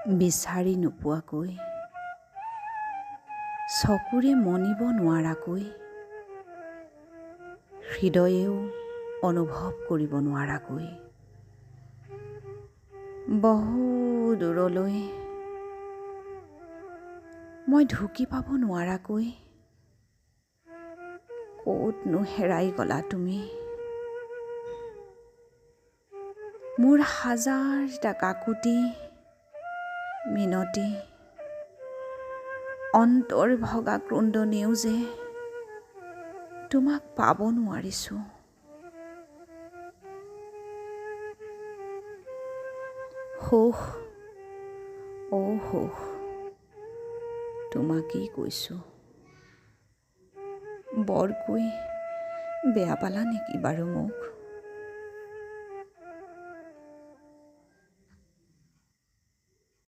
বিচাৰি নোপোৱাকৈ, চকুৰে মনিব নোৱাৰাকৈ, হৃদয়েও অনুভৱ কৰিব নোৱাৰাকৈ, বহু দূৰলৈ মই ঢুকি পাব নোৱাৰাকৈ, ক'তনো হেৰাই গলা তুমি? মোৰ হাজাৰটা কাকুতি মিনতি, অন্তৰ ভগা ক্ৰুন্দনেও যে তোমাক পাব নোৱাৰিছোঁ। সুখ, অ' সুখ, তোমাকেই কৈছোঁ। বৰকৈ বেয়া পালা নেকি বাৰু মোক?